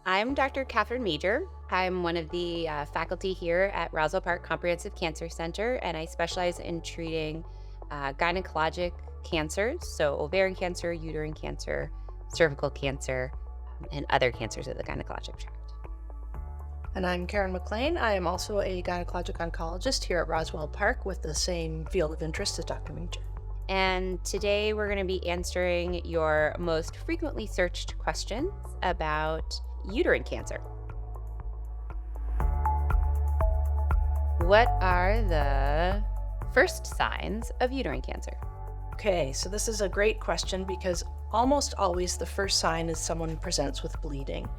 I'm Dr. Katherine Mager. I'm one of the faculty here at Roswell Park Comprehensive Cancer Center, and I specialize in treating gynecologic cancers, so ovarian cancer, uterine cancer, cervical cancer, and other cancers of the gynecologic tract. And I'm Karen McLean. I am also a gynecologic oncologist here at Roswell Park with the same field of interest as Dr. Mager. And today we're going to be answering your most frequently searched questions about uterine cancer. What are the first signs of uterine cancer? Okay, so this is a great question because almost always the first sign is someone presents with bleeding.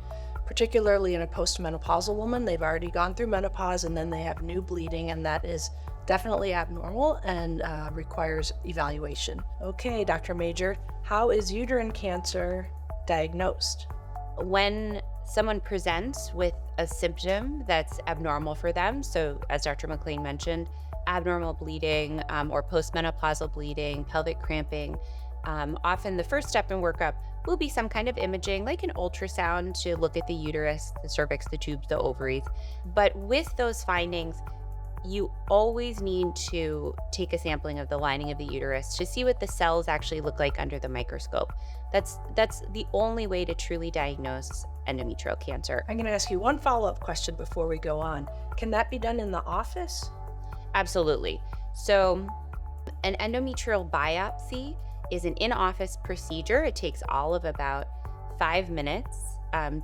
Particularly in a postmenopausal woman, they've already gone through menopause and then they have new bleeding, and that is definitely abnormal and requires evaluation. Okay, Dr. Mager, how is uterine cancer diagnosed? When someone presents with a symptom that's abnormal for them, so as Dr. McLean mentioned, abnormal bleeding or postmenopausal bleeding, pelvic cramping, often the first step in workup will be some kind of imaging, like an ultrasound to look at the uterus, the cervix, the tubes, the ovaries. But with those findings, you always need to take a sampling of the lining of the uterus to see what the cells actually look like under the microscope. That's the only way to truly diagnose endometrial cancer. I'm going to ask you one follow-up question before we go on. Can that be done in the office? Absolutely. So an endometrial biopsy is an in-office procedure. It takes all of about 5 minutes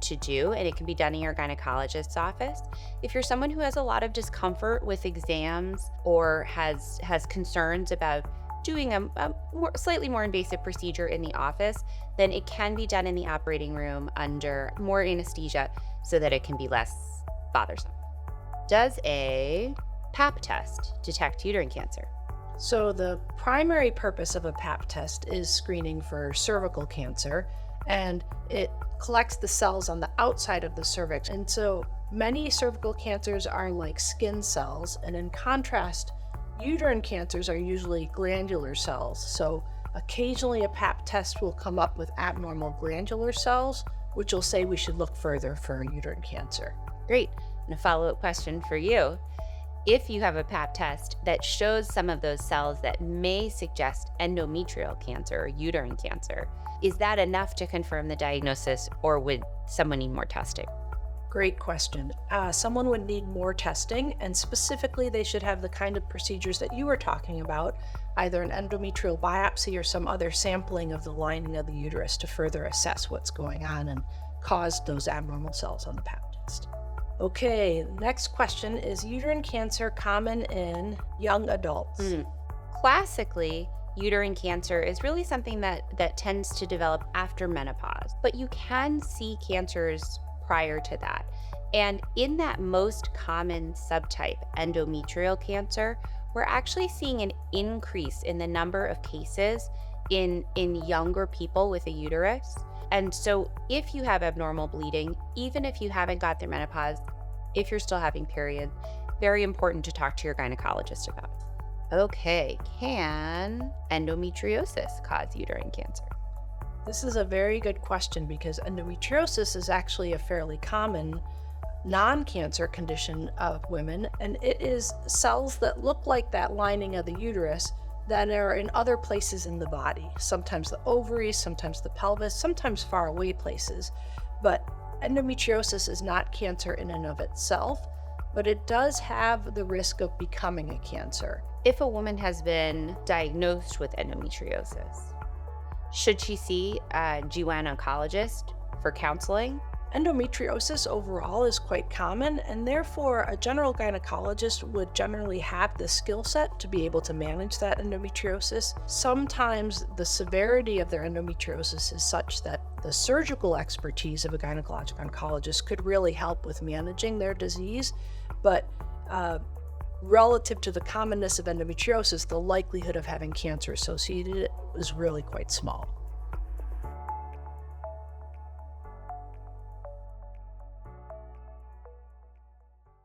to do, and it can be done in your gynecologist's office. If you're someone who has a lot of discomfort with exams or has concerns about doing a slightly more invasive procedure in the office, then it can be done in the operating room under more anesthesia so that it can be less bothersome. Does a Pap test detect uterine cancer? So the primary purpose of a Pap test is screening for cervical cancer, and it collects the cells on the outside of the cervix. And so many cervical cancers are like skin cells, and in contrast, uterine cancers are usually glandular cells. So occasionally a Pap test will come up with abnormal glandular cells, which will say we should look further for uterine cancer. Great. And a follow-up question for you. If you have a Pap test that shows some of those cells that may suggest endometrial cancer or uterine cancer, is that enough to confirm the diagnosis, or would someone need more testing? Great question. Someone would need more testing, and specifically they should have the kind of procedures that you were talking about, either an endometrial biopsy or some other sampling of the lining of the uterus to further assess what's going on and cause those abnormal cells on the Pap test. Okay, next question, is uterine cancer common in young adults? Classically, uterine cancer is really something that tends to develop after menopause, but you can see cancers prior to that. And in that most common subtype, endometrial cancer, we're actually seeing an increase in the number of cases in younger people with a uterus. And so if you have abnormal bleeding, even if you haven't got through menopause, if you're still having periods, very important to talk to your gynecologist about it. Okay, can endometriosis cause uterine cancer? This is a very good question because endometriosis is actually a fairly common non-cancer condition of women, and it is cells that look like that lining of the uterus that are in other places in the body, sometimes the ovaries, sometimes the pelvis, sometimes far away places. But endometriosis is not cancer in and of itself, but it does have the risk of becoming a cancer. If a woman has been diagnosed with endometriosis, should she see a GYN oncologist for counseling? Endometriosis overall is quite common, and therefore a general gynecologist would generally have the skill set to be able to manage that endometriosis. Sometimes the severity of their endometriosis is such that the surgical expertise of a gynecologic oncologist could really help with managing their disease, but relative to the commonness of endometriosis, the likelihood of having cancer associated is really quite small.